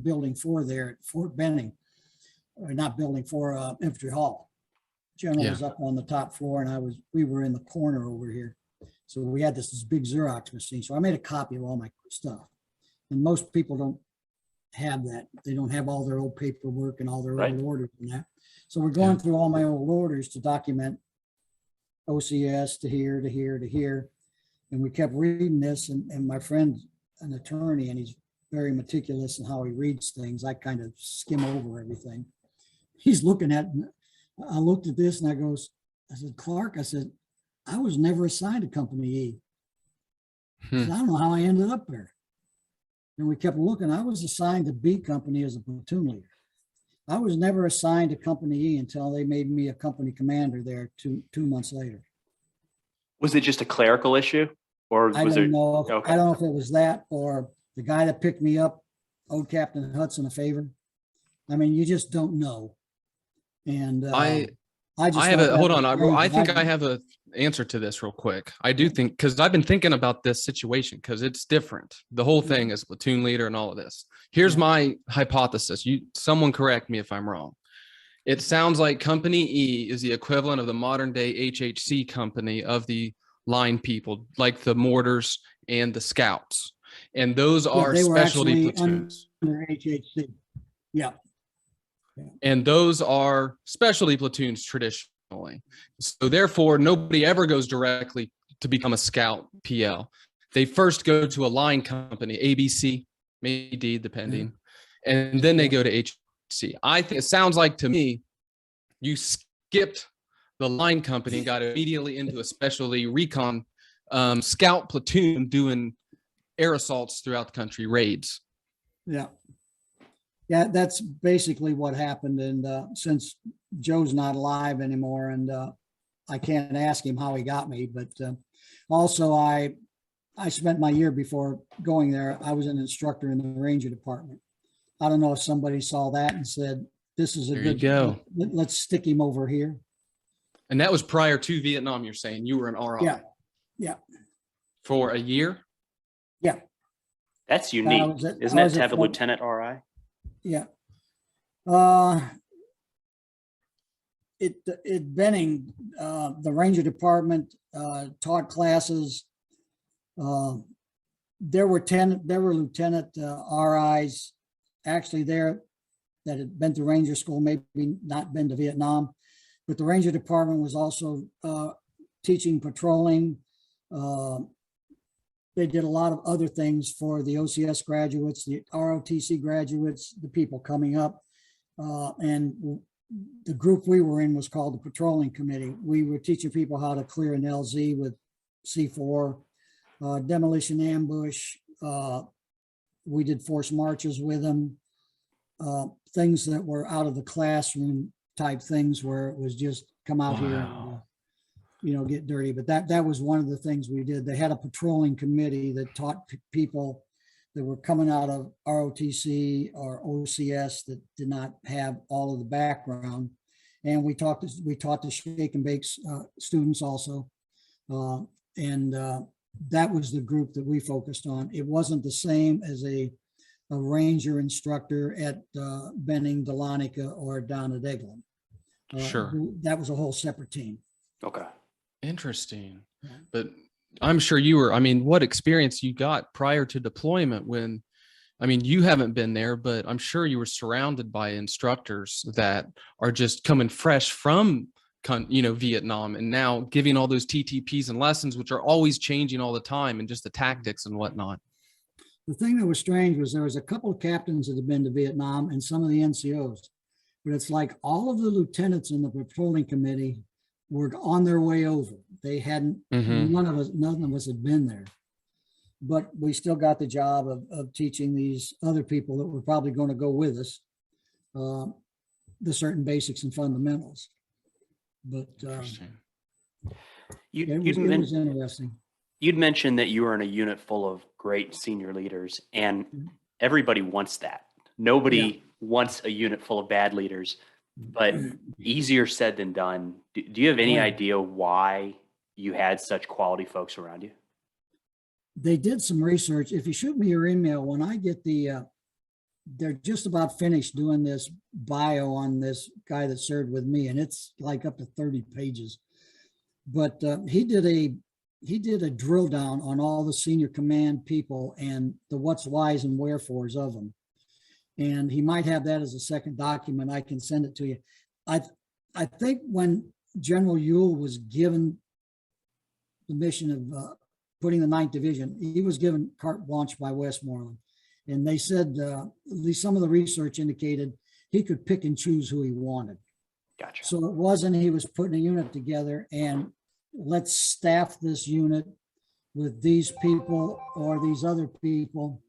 building 4 there at Fort Benning, or not building 4, Infantry Hall. General was up on the top floor and we were in the corner over here. So we had this big Xerox machine. So I made a copy of all my stuff. And most people don't have that. They don't have all their old paperwork and all their old orders and that. So we're going through all my old orders to document OCS to here, to here, to here. And we kept reading this, and my friend, an attorney, and he's very meticulous in how he reads things. I kind of skim over everything. He's looking at, I looked at this and I said, Clark, I said, I was never assigned to Company E. I said, I don't know how I ended up there. And we kept looking. I was assigned to B Company as a platoon leader. I was never assigned to Company E until they made me a company commander there two months later. Was it just a clerical issue, or was I don't know. Okay. I don't know if it was that or the guy that picked me up owed Captain Hudson a favor. I mean, you just don't know. And I have an answer to this real quick. I do think, because I've been thinking about this situation, because it's different. The whole thing is platoon leader and all of this. Here's my hypothesis. Someone correct me if I'm wrong. It sounds like Company E is the equivalent of the modern day HHC company of the line people, like the mortars and the scouts. And those are specialty platoons. Under HHC. Yeah. And those are specialty platoons traditionally. So therefore, nobody ever goes directly to become a scout PL. They first go to a line company, ABC, maybe D, depending, and then they go to HC. I think it sounds like to me, you skipped the line company and got immediately into a specialty recon scout platoon doing air assaults throughout the country, raids. Yeah. Yeah, that's basically what happened. And since Joe's not alive anymore, and I can't ask him how he got me, but also I spent my year before going there. I was an instructor in the Ranger Department. I don't know if somebody saw that and said, this is a good go. Let's stick him over here. And that was prior to Vietnam, you're saying? You were an RI? Yeah. Yeah. For a year? Yeah. That's unique. Isn't it to have a lieutenant RI? Yeah. At Benning, the Ranger Department taught classes. There were lieutenant RIs actually there that had been to Ranger School, maybe not been to Vietnam, but the Ranger Department was also teaching patrolling, they did a lot of other things for the OCS graduates, the ROTC graduates, the people coming up. And the group we were in was called the Patrolling Committee. We were teaching people how to clear an LZ with C4, demolition ambush. We did forced marches with them, things that were out of the classroom type things where it was just come out here and, get dirty. But that was one of the things we did. They had a patrolling committee that taught people that were coming out of ROTC or OCS that did not have all of the background. And we taught the shake and bake students also. That was the group that we focused on. It wasn't the same as a ranger instructor at Benning, Dahlonega, or down at Eglin. Sure. That was a whole separate team. Okay. Interesting. But I'm sure what experience you got prior to deployment when, you haven't been there, but I'm sure you were surrounded by instructors that are just coming fresh from, Vietnam and now giving all those TTPs and lessons, which are always changing all the time and just the tactics and whatnot. The thing that was strange was there was a couple of captains that had been to Vietnam and some of the NCOs, but it's like all of the lieutenants in the patrolling committee were on their way over. They hadn't, none of us had been there, but we still got the job of teaching these other people that were probably going to go with us, the certain basics and fundamentals. But it was interesting. You'd mentioned that you were in a unit full of great senior leaders, and everybody wants that. Nobody wants a unit full of bad leaders, but easier said than done. Do you have any idea why you had such quality folks around you? They did some research. If you shoot me your email, when I get they're just about finished doing this bio on this guy that served with me, and it's like up to 30 pages. But he did a drill down on all the senior command people and the what's, whys, and wherefores of them. And he might have that as a second document. I can send it to you. I think when General Ewell was given the mission of putting the 9th Division, he was given carte blanche by Westmoreland. And they said, at least some of the research indicated he could pick and choose who he wanted. Gotcha. So it wasn't he was putting a unit together and let's staff this unit with these people or these other people.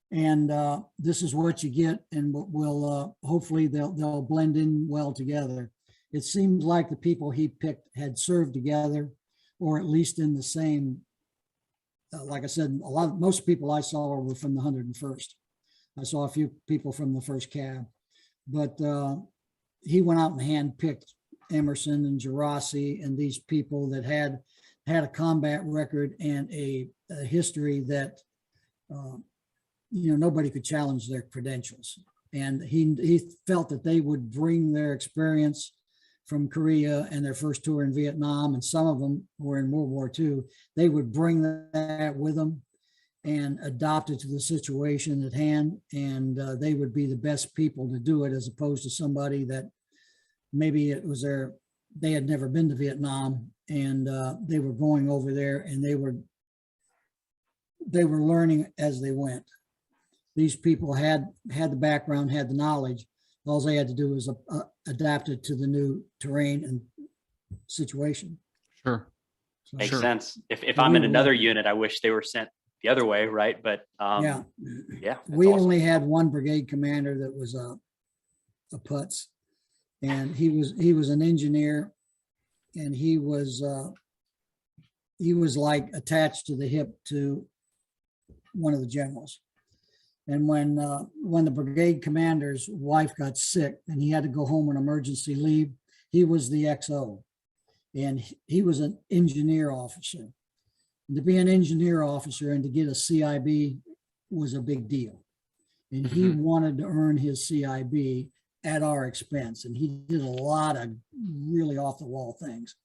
And this is what you get, and we'll hopefully they'll blend in well together. It seems like the people he picked had served together, or at least in the same. Like I said, most people I saw were from the 101st. I saw a few people from the 1st Cav, but he went out and handpicked Emerson and Gerasi and these people that had a combat record and a history that. Nobody could challenge their credentials. And he felt that they would bring their experience from Korea and their first tour in Vietnam, and some of them were in World War II. They would bring that with them and adopt it to the situation at hand. And they would be the best people to do it, as opposed to somebody that maybe they had never been to Vietnam and they were going over there and they were learning as they went. These people had the background, had the knowledge. All they had to do was adapt it to the new terrain and situation. Sure. So, Makes sense. If I'm in another unit, I wish they were sent the other way, right? But yeah, we only had one brigade commander that was a putz, and he was an engineer, and he was like attached to the hip to one of the generals. And when the brigade commander's wife got sick and he had to go home on emergency leave, he was the XO, and he was an engineer officer. And to be an engineer officer and to get a CIB was a big deal. And he wanted to earn his CIB at our expense. And he did a lot of really off the wall things.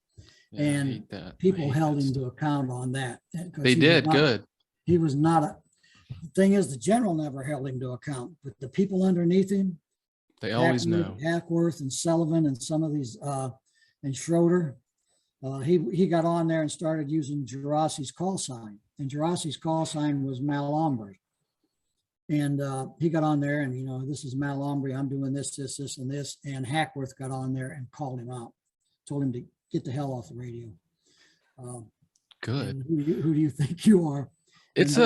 Yeah, and people held him to account on that. They did good. He was not the thing is, the general never held him to account, but the people underneath him, they always know. Hackworth and Sullivan and some of these, and Schroeder, He got on there and started using Geraci's call sign, and Geraci's call sign was Malombre. And he got on there and, this is Malombre, I'm doing this, this, and this. And Hackworth got on there and called him out, told him to get the hell off the radio. Good. Who do you think you are? It's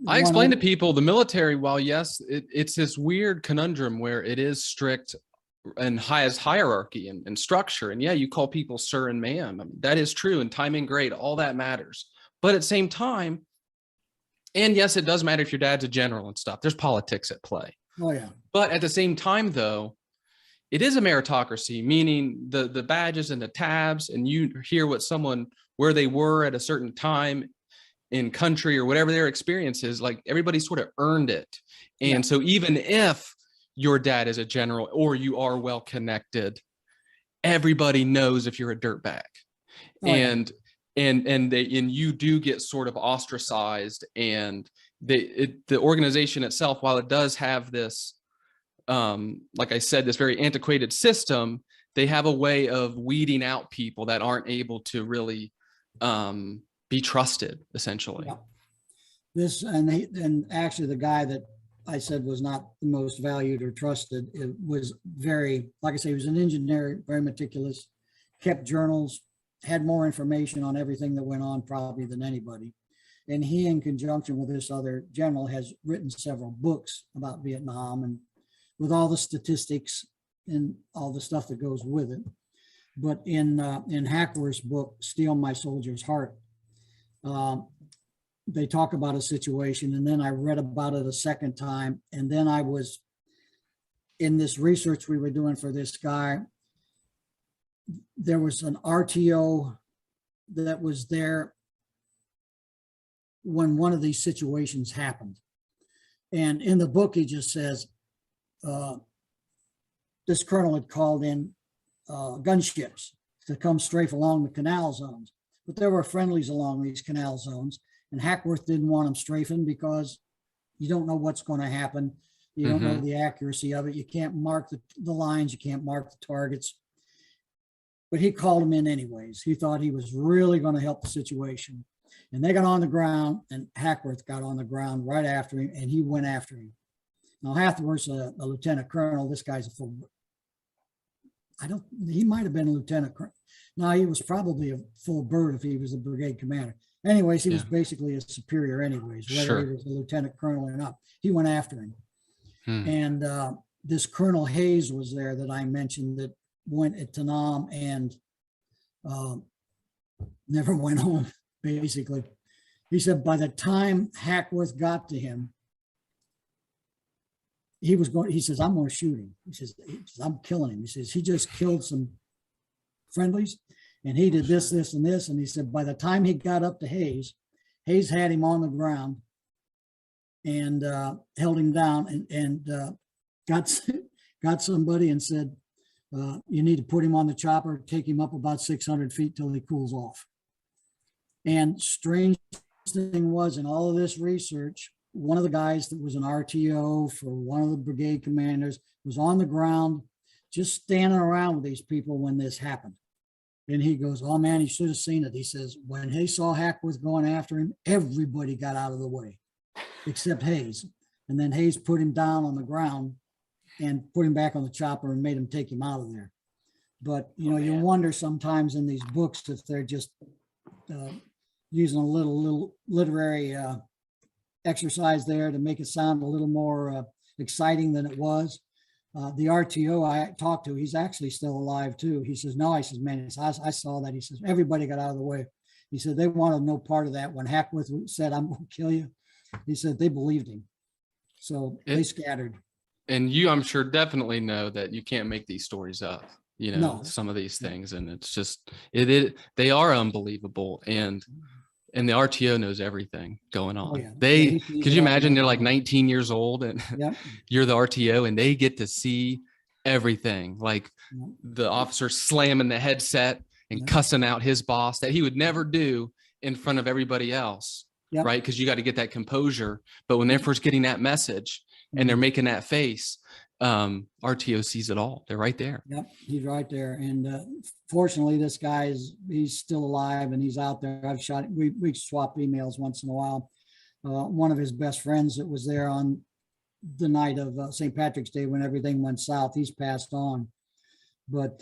I explain to people the military, while yes, it's this weird conundrum where it is strict and has hierarchy and structure. And yeah, you call people sir and ma'am. I mean, that is true. And time and grade, all that matters. But at the same time, and yes, it does matter if your dad's a general and stuff. There's politics at play. Oh, yeah. But at the same time, though, it is a meritocracy, meaning the badges and the tabs, and you hear what where they were at a certain time in country or whatever their experience is, like everybody sort of earned it. And so even if your dad is a general or you are well connected, everybody knows if you're a dirtbag. And you do get sort of ostracized, and the organization itself, while it does have this, like I said, this very antiquated system, they have a way of weeding out people that aren't able to really be trusted, essentially. And actually the guy that I said was not the most valued or trusted, it was very, like I say, he was an engineer, very meticulous, kept journals, had more information on everything that went on probably than anybody. And he, in conjunction with this other general, has written several books about Vietnam and with all the statistics and all the stuff that goes with it. But in Hackworth's book, Steal My Soldier's Heart, they talk about a situation, and then I read about it a second time. And then I was in this research we were doing for this guy. There was an RTO that was there when one of these situations happened. And in the book, he just says, this colonel had called in gunships to come strafe along the canal zones, but there were friendlies along these canal zones, and Hackworth didn't want them strafing because you don't know what's going to happen. You don't know the accuracy of it. You can't mark the lines. You can't mark the targets. But he called him in anyways. He thought he was really going to help the situation. And they got on the ground, and Hackworth got on the ground right after him, and he went after him. Now, Hackworth's a lieutenant colonel. This guy's a full, he might have been a lieutenant colonel. No, he was probably a full bird if he was a brigade commander. Anyways, he was basically a superior anyways, whether he was a lieutenant colonel or not. He went after him. And this Colonel Hayes was there that I mentioned that went at Tanam and never went home, basically. He said by the time Hackworth got to him, he says, I'm going to shoot him. He says, I'm killing him. He says, he just killed some friendlies and he did this, this, and this. And he said, by the time he got up to Hayes, Hayes had him on the ground and held him down and got somebody and said, you need to put him on the chopper, take him up about 600 feet till he cools off. And strange thing was, in all of this research, one of the guys that was an RTO for one of the brigade commanders was on the ground, just standing around with these people when this happened. And he goes, oh man, he should have seen it. He says, when he saw Hackworth going after him, everybody got out of the way except Hayes. And then Hayes put him down on the ground and put him back on the chopper and made him take him out of there. But, you know, you wonder sometimes in these books if they're just using a little literary exercise there to make it sound a little more exciting than it was. The RTO I talked to, he's actually still alive too. He says, no, I says, man, I saw that. He says, everybody got out of the way. He said, they wanted no part of that. When Hackworth said, I'm going to kill you, he said, they believed him. So they scattered. And you, I'm sure, definitely know that you can't make these stories up, you know, some of these things. And it's just, they are unbelievable. And the RTO knows everything going on. Could you imagine they're like 19 years old and you're the RTO and they get to see everything, like the officer slamming the headset and cussing out his boss that he would never do in front of everybody else. Right. Because you got to get that composure. But when they're first getting that message and they're making that face, RTOCs at all. They're right there. Yep, he's right there. And fortunately, this guy he's still alive and he's out there. I've shot, we swap emails once in a while. One of his best friends that was there on the night of St. Patrick's Day when everything went south, he's passed on. But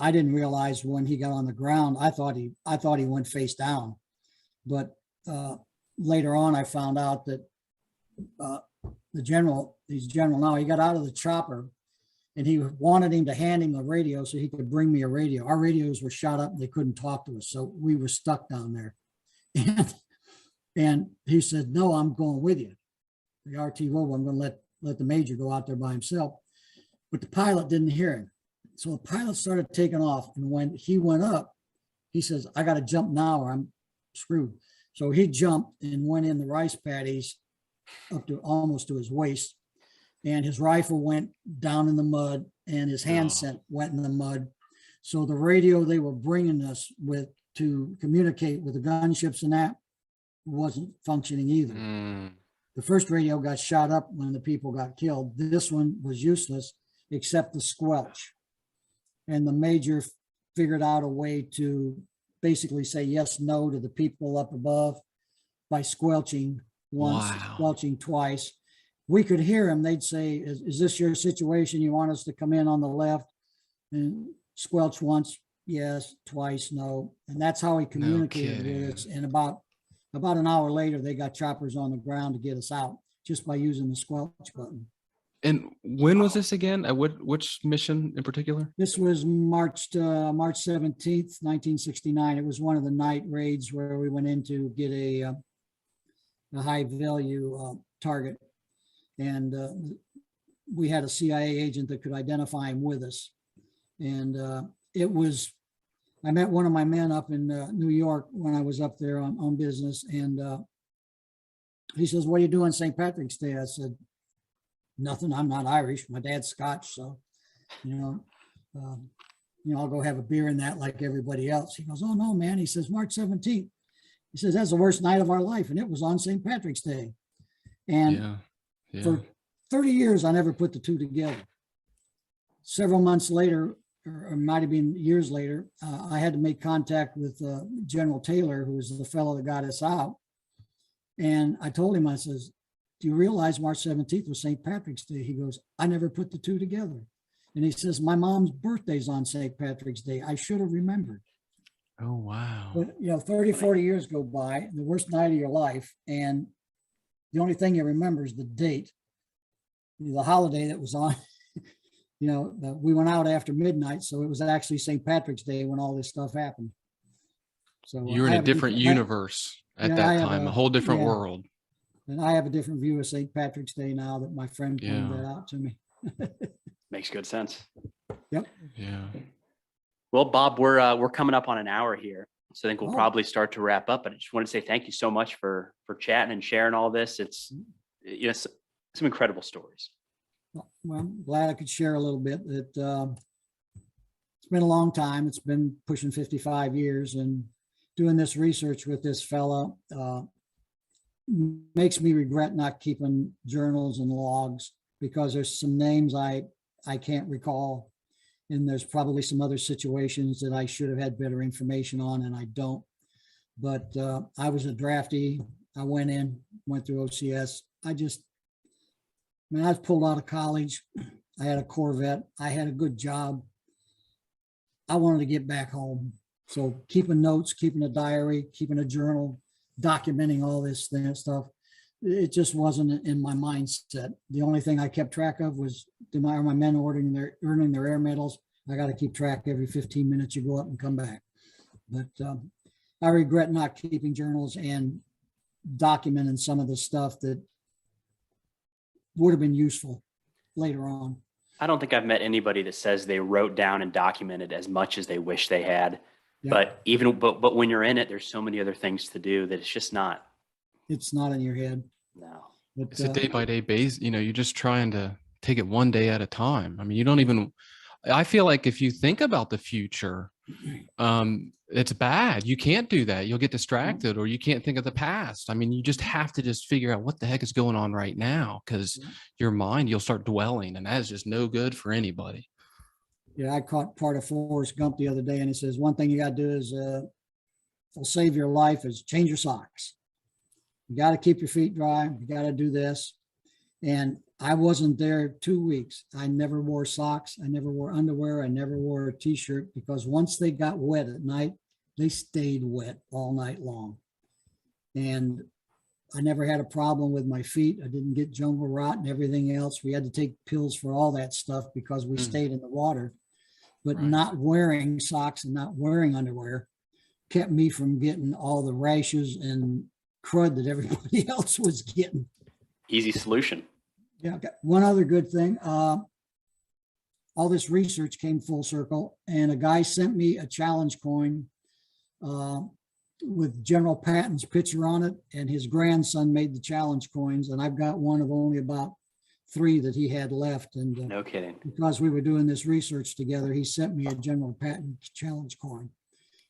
I didn't realize when he got on the ground, I thought he went face down. But later on, I found out that the general, he's general now, he got out of the chopper and he wanted him to hand him a radio so he could bring me a radio. Our radios were shot up and they couldn't talk to us. So we were stuck down there. And he said, no, I'm going with you. The RTO, I'm going to let the major go out there by himself. But the pilot didn't hear him. So the pilot started taking off. And when he went up, he says, I got to jump now or I'm screwed. So he jumped and went in the rice paddies up to almost to his waist. And his rifle went down in the mud and his handset went in the mud. So the radio they were bringing us with to communicate with the gunships and that wasn't functioning either. The first radio got shot up when the people got killed. This one was useless except the squelch. And the major figured out a way to basically say yes, no to the people up above by squelching once, squelching twice. We could hear him. They'd say, is this your situation? You want us to come in on the left? And squelch once, yes, twice, no. And that's how he communicated with us. And about an hour later, they got choppers on the ground to get us out just by using the squelch button. And when was this again? Which mission in particular? This was March 17th, 1969. It was one of the night raids where we went in to get a high value target. And we had a CIA agent that could identify him with us. And I met one of my men up in New York when I was up there on business. And he says, what are you doing St. Patrick's Day? I said, nothing, I'm not Irish. My dad's Scotch. So, I'll go have a beer in that like everybody else. He goes, oh no, man. He says, March 17th. He says, that's the worst night of our life. And it was on St. Patrick's Day. And for 30 years, I never put the two together. Several months later, or it might have been years later, I had to make contact with General Taylor, who was the fellow that got us out. And I told him, I says, do you realize March 17th was St. Patrick's Day? He goes, I never put the two together. And he says, my mom's birthday's on St. Patrick's Day. I should have remembered. Oh, wow. But, 30, 40 years go by, the worst night of your life. And the only thing you remember is the date, the holiday that was on. We went out after midnight, so it was actually St. Patrick's Day when all this stuff happened. So you're in a different universe at that time, a whole different world. And I have a different view of St. Patrick's Day now that my friend pointed that out to me. Makes good sense. Yep. Yeah. Well, Bob, we're coming up on an hour here, so I think we'll probably start to wrap up. But I just want to say thank you so much for chatting and sharing all this. It's some incredible stories. Well, I'm glad I could share a little bit. It's been a long time. It's been pushing 55 years, and doing this research with this fellow makes me regret not keeping journals and logs, because there's some names I can't recall, and there's probably some other situations that I should have had better information on, and I don't. But I was a draftee. I went through OCS. I was pulled out of college. I had a Corvette. I had a good job. I wanted to get back home. So keeping notes, keeping a diary, keeping a journal, documenting all this stuff, it just wasn't in my mindset. The only thing I kept track of was, are my men earning their air medals? I got to keep track every 15 minutes you go up and come back. But I regret not keeping journals and documenting some of the stuff that would have been useful later on. I don't think I've met anybody that says they wrote down and documented as much as they wish they had. Yeah. But when you're in it, there's so many other things to do that it's just not. It's not in your head. No. But, it's a day by day basis. You're just trying to take it one day at a time. I mean, you don't even, I feel like if you think about the future, it's bad. You can't do that. You'll get distracted, or you can't think of the past. I mean, you just have to just figure out what the heck is going on right now, because your mind, you'll start dwelling, and that is just no good for anybody. Yeah, I caught part of Forrest Gump the other day, and it says one thing you got to do is will save your life is change your socks. You got to keep your feet dry. You got to do this. And I wasn't there 2 weeks. I never wore socks. I never wore underwear. I never wore a t-shirt, because once they got wet at night, they stayed wet all night long. And I never had a problem with my feet. I didn't get jungle rot and everything else. We had to take pills for all that stuff because we stayed in the water. But not wearing socks and not wearing underwear kept me from getting all the rashes and crud that everybody else was getting. Easy solution. Yeah. Okay. One other good thing, all this research came full circle, and a guy sent me a challenge coin with General Patton's picture on it, and his grandson made the challenge coins, and I've got one of only about 3 that he had left. And No kidding. because we were doing this research together, he sent me a General Patton challenge coin,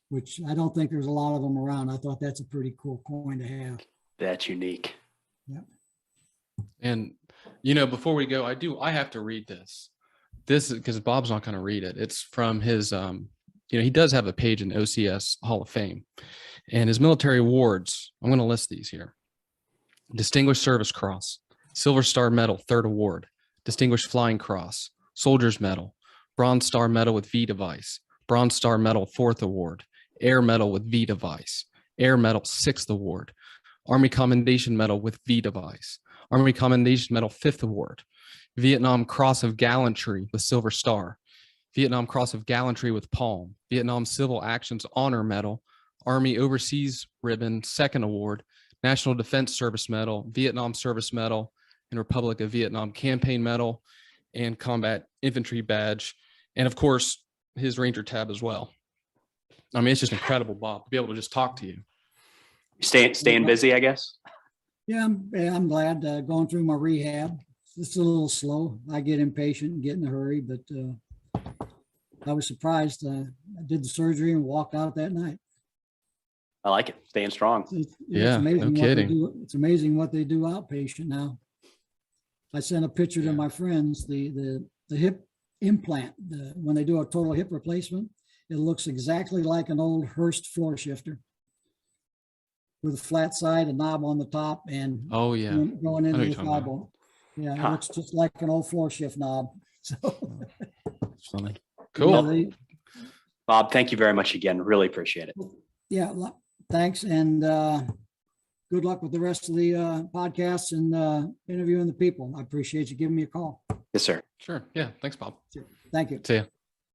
which I don't think there's a lot of them around. I thought that's a pretty cool coin to have. That's unique. Yeah. And, before we go, I have to read this. This is because Bob's not going to read it. It's from his, he does have a page in OCS Hall of Fame, and his military awards. I'm going to list these here. Distinguished Service Cross, Silver Star Medal, 3rd Award, Distinguished Flying Cross, Soldier's Medal, Bronze Star Medal with V device, Bronze Star Medal, 4th Award, Air Medal with V device, Air Medal, 6th Award, Army Commendation Medal with V device, Army Commendation Medal, 5th Award, Vietnam Cross of Gallantry with Silver Star, Vietnam Cross of Gallantry with Palm, Vietnam Civil Actions Honor Medal, Army Overseas Ribbon, 2nd Award, National Defense Service Medal, Vietnam Service Medal, and Republic of Vietnam Campaign Medal, and Combat Infantry Badge, and of course, his Ranger tab as well. I mean, it's just incredible, Bob, to be able to just talk to you. Staying busy, I guess. Yeah, I'm glad going through my rehab. It's a little slow. I get impatient and get in a hurry, but I was surprised. I did the surgery and walked out that night. I like it. Staying strong. Yeah, no what they kidding. do. It's amazing what they do outpatient now. I sent a picture to my friends, the hip implant, when they do a total hip replacement, it looks exactly like an old Hurst floor shifter with a flat side, a knob on the top, and Oh yeah. going I know into you're the talking thigh about. bone. Yeah, Huh. it looks just like an old floor shift knob. So It's funny. yeah, Cool. Bob, thank you very much again. Really appreciate it. Thanks, and good luck with the rest of the podcasts and interviewing the people. I appreciate you giving me a call. Yes, sir. Sure. Yeah. Thanks, Bob. Thank you. See ya.